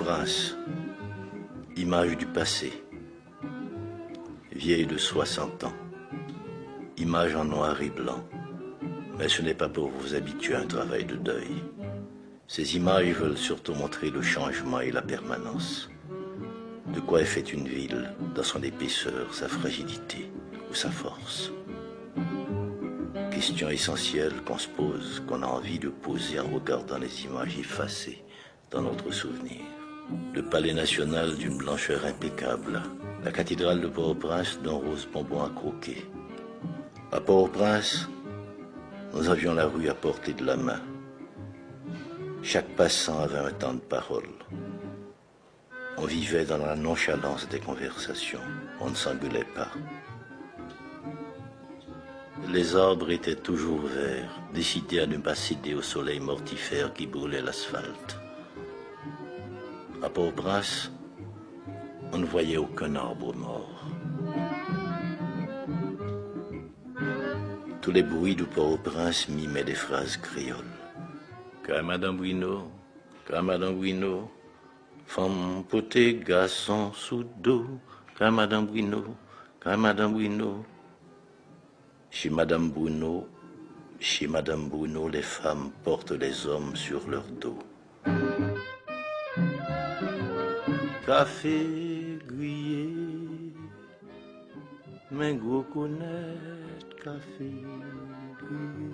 Port-au-Prince, image du passé, vieille de 60 ans, image en noir et blanc. Mais ce n'est pas pour vous habituer à un travail de deuil. Ces images veulent surtout montrer le changement et la permanence. De quoi est faite une ville, dans son épaisseur, sa fragilité ou sa force. Question essentielle qu'on se pose, qu'on a envie de poser en regardant les images effacées dans notre souvenir. Le palais national d'une blancheur impeccable, la cathédrale de Port-au-Prince d'un rose bonbon à croquer. À Port-au-Prince, nous avions la rue à portée de la main. Chaque passant avait un temps de parole. On vivait dans la nonchalance des conversations. On ne s'engueulait pas. Les arbres étaient toujours verts, décidés à ne pas céder au soleil mortifère qui brûlait l'asphalte. À Port-au-Prince, on ne voyait aucun arbre mort. Tous les bruits de Port-au-Prince mimaient des phrases créoles. Car Madame Bruno, femme potée, garçon sous dos, car Madame Bruno. Chez Madame Bruno, les femmes portent les hommes sur leur dos. Café grillé, mais gros connaître café grillé.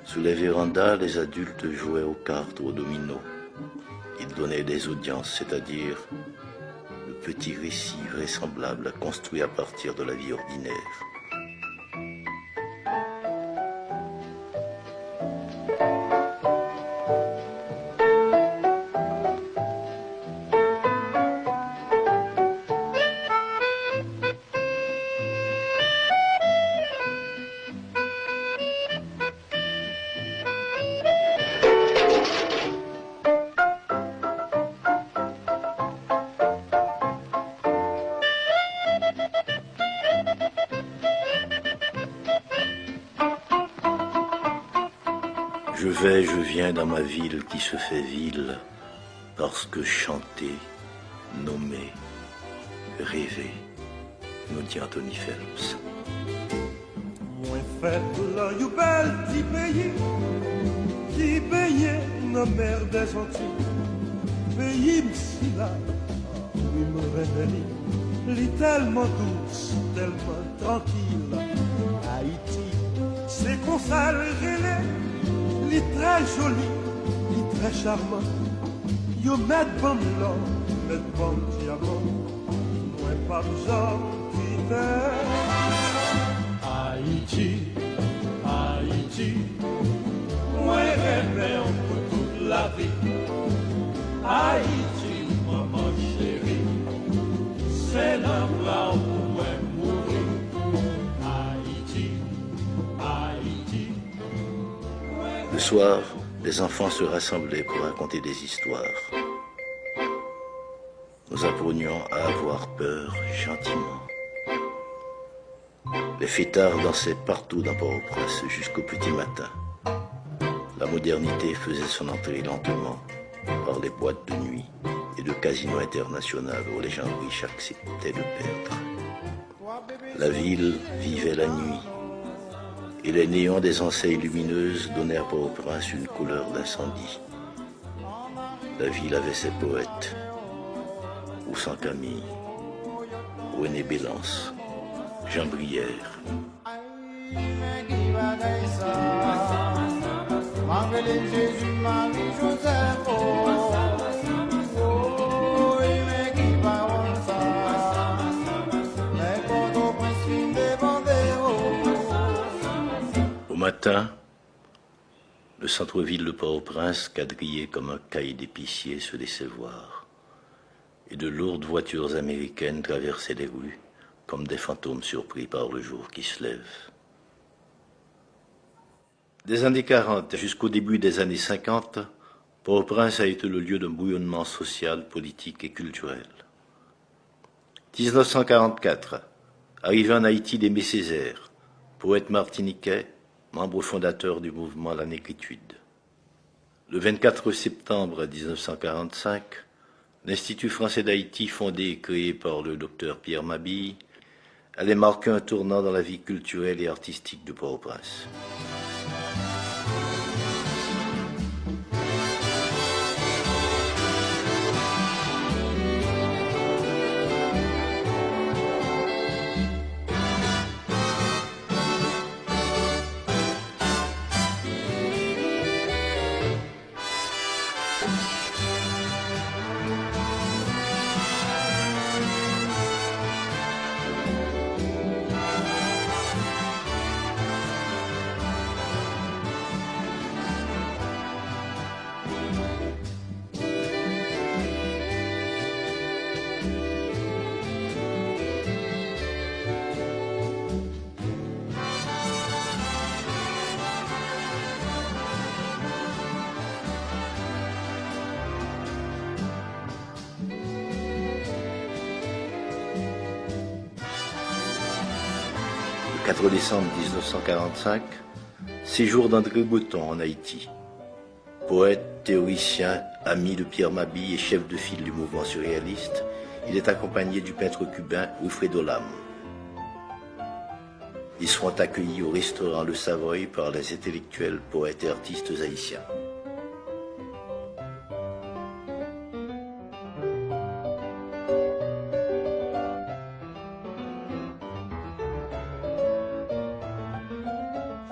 Sous les vérandas, les adultes jouaient aux cartes ou aux dominos. Ils donnaient des audiences, c'est-à-dire le petit récit vraisemblable construit à partir de la vie ordinaire. Je viens dans ma ville qui se fait ville, parce que chanter, nommer, rêver, nous dit Anthony Phelps. Moi fait là, you bel petit pays, qui payait nos mères des Antilles. Pays m'si là, oui me révèle, l'est tellement douce, tellement tranquille. Haïti, c'est qu'on s'arrête. Il est très joli, il est très charmant. Yo met bon l'or, met bon diamant. Moi pas besoin d'hiver. Haïti, Haïti. Moi rêve pour toute la vie. Haïti, maman chérie. C'est l'endroit où moi mourir. Haïti, Haïti. Le soir, les enfants se rassemblaient pour raconter des histoires. Nous apprenions à avoir peur gentiment. Les fêtards dansaient partout dans Port-au-Prince jusqu'au petit matin. La modernité faisait son entrée lentement par les boîtes de nuit et de casinos internationaux où les gens riches acceptaient de perdre. La ville vivait la nuit. Et les néons des enseignes lumineuses donnaient à Port-au-Prince une couleur d'incendie. La ville avait ses poètes, Oussan Camille, René Bélance, Jean Brière. Au matin, le centre-ville de Port-au-Prince, quadrillé comme un cahier d'épicier, se laissait voir. Et de lourdes voitures américaines traversaient les rues comme des fantômes surpris par le jour qui se lève. Des années 40 jusqu'au début des années 50, Port-au-Prince a été le lieu d'un bouillonnement social, politique et culturel. 1944, arrivé en Haïti d'Aimé Césaire, poète martiniquais, membre fondateur du mouvement La Négritude. Le 24 septembre 1945, l'Institut français d'Haïti, fondé et créé par le docteur Pierre Mabille, allait marquer un tournant dans la vie culturelle et artistique de Port-au-Prince. Le 4 décembre 1945, séjour d'André Breton en Haïti. Poète, théoricien, ami de Pierre Mabille et chef de file du mouvement surréaliste, il est accompagné du peintre cubain Wilfredo Lam. Ils seront accueillis au restaurant Le Savoy par les intellectuels, poètes et artistes haïtiens.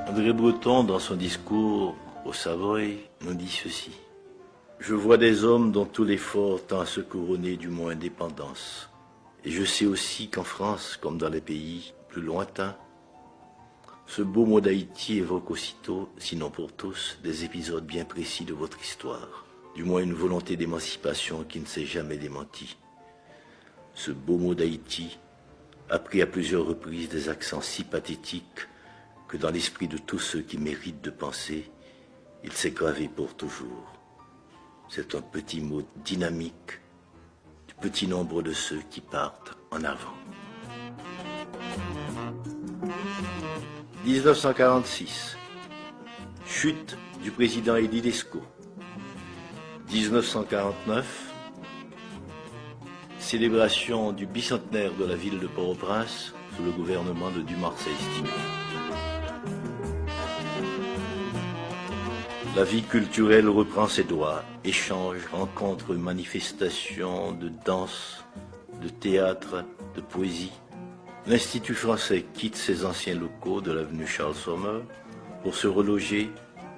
André Breton, dans son discours au Savoy, nous dit ceci. « Je vois des hommes dont tout l'effort tend à se couronner du mot indépendance. Et je sais aussi qu'en France, comme dans les pays plus lointains, ce beau mot d'Haïti évoque aussitôt, sinon pour tous, des épisodes bien précis de votre histoire, du moins une volonté d'émancipation qui ne s'est jamais démentie. Ce beau mot d'Haïti a pris à plusieurs reprises des accents si pathétiques que dans l'esprit de tous ceux qui méritent de penser, il s'est gravé pour toujours. C'est un petit mot dynamique du petit nombre de ceux qui partent en avant. 1946. Chute du président Elie Lescaut. 1949. Célébration du bicentenaire de la ville de Port-au-Prince sous le gouvernement de Dumarsais-Estimé. La vie culturelle reprend ses droits. Échanges, rencontres, manifestations de danse, de théâtre, de poésie. L'Institut français quitte ses anciens locaux de l'avenue Charles Sommer pour se reloger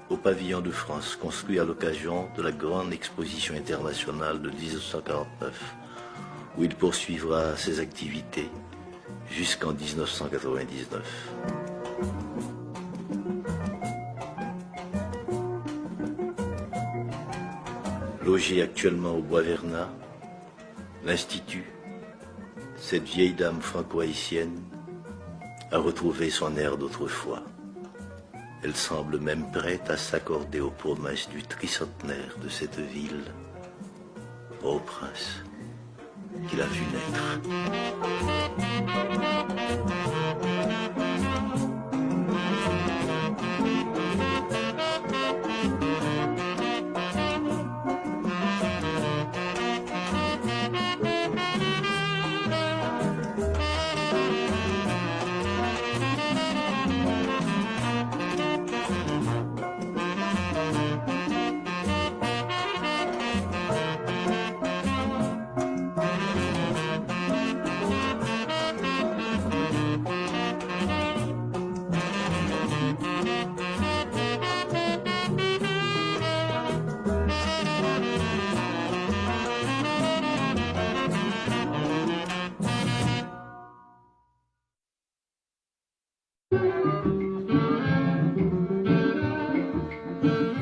au pavillon de France, construit à l'occasion de la grande exposition internationale de 1949, où il poursuivra ses activités jusqu'en 1999. Logé actuellement au Bois-Vernat, l'Institut, cette vieille dame franco-haïtienne, a retrouvé son air d'autrefois. Elle semble même prête à s'accorder aux promesses du tricentenaire de cette ville, Port-au-Prince, qu'il a vu naître.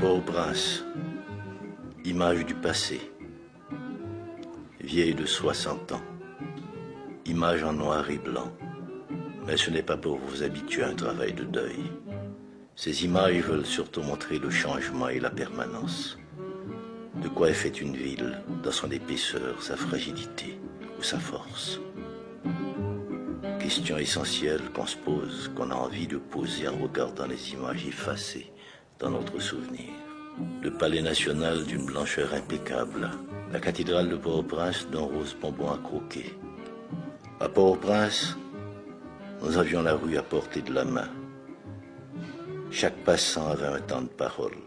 Port-au-Prince, image du passé, vieille de 60 ans, image en noir et blanc, mais ce n'est pas pour vous habituer à un travail de deuil. Ces images veulent surtout montrer le changement et la permanence. De quoi est faite une ville, dans son épaisseur, sa fragilité ou sa force. question essentielle qu'on se pose, qu'on a envie de poser en regardant les images effacées dans notre souvenir. Le palais national d'une blancheur impeccable, la cathédrale de Port-au-Prince d'un rose bonbon à croquer. À Port-au-Prince, nous avions la rue à portée de la main. Chaque passant avait un temps de parole.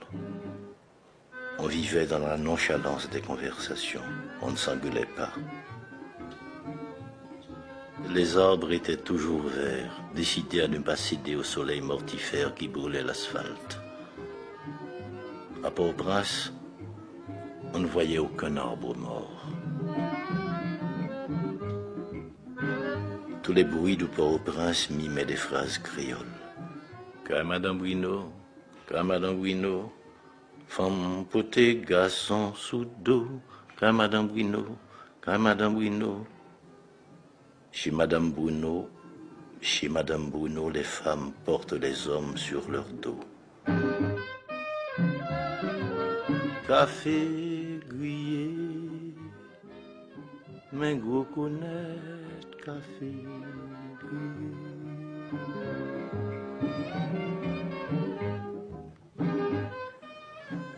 On vivait dans la nonchalance des conversations. On ne s'engueulait pas. Les arbres étaient toujours verts, décidés à ne pas céder au soleil mortifère qui brûlait l'asphalte. À Port-au-Prince, on ne voyait aucun arbre mort. Tous les bruits de Port-au-Prince mimaient des phrases créoles. Car Madame Bruno, femme potée, garçon sous dos, car Madame Bruno. Chez Madame Bruno, les femmes portent les hommes sur leur dos. Café grillé, mais gros connaître café grillé.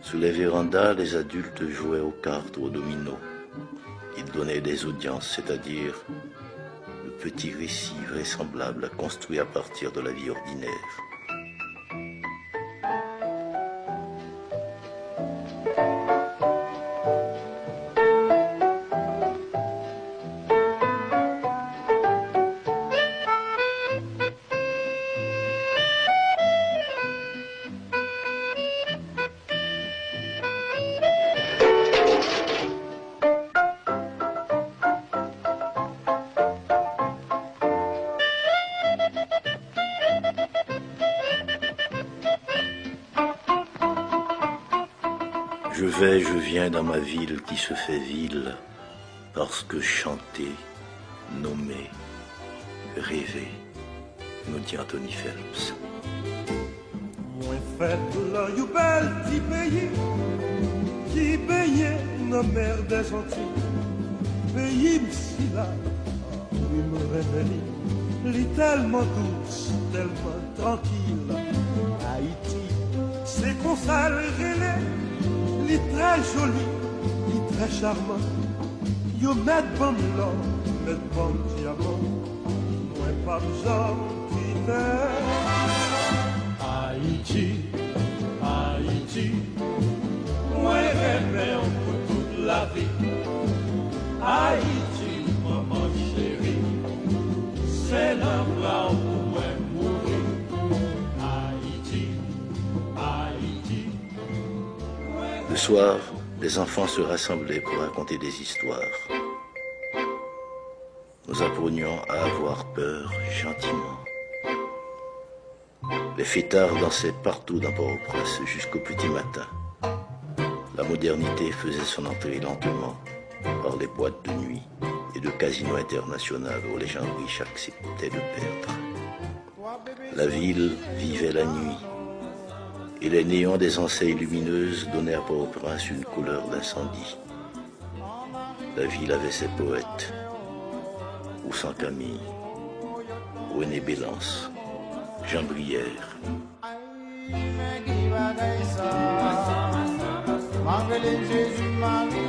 Sous les vérandas, les adultes jouaient aux cartes ou aux dominos. Ils donnaient des audiences, c'est-à-dire de petits récits vraisemblables construits à partir de la vie ordinaire. Je viens dans ma ville qui se fait ville, parce que chanter, nommer, rêver, nous dit Anthony Phelps. Moi fait là, you bel petit pays, qui baignait dans la mer des Antilles. Pays si là, oui me réveille, il est tellement douce, tellement tranquille. Haïti, c'est qu'on s'arrête. Il est très joli, il est très charmant. Yo met bon l'or, met bon diamant. Moi pas besoin de Haïti, Haïti. Moi rêve pour toute la vie. Haïti, maman chérie. C'est l'endroit où moi mourir. Haïti, Haïti. Le soir, les enfants se rassemblaient pour raconter des histoires. Nous apprenions à avoir peur gentiment. Les fêtards dansaient partout dans Port-au-Prince jusqu'au petit matin. La modernité faisait son entrée lentement par les boîtes de nuit et de casinos internationaux où les gens riches acceptaient de perdre. La ville vivait la nuit. Et les néons des enseignes lumineuses donnaient à Port-au-Prince une couleur d'incendie. La ville avait ses poètes, Oussan Camille, René Bélance, Jean Brière. Jésus, Marie.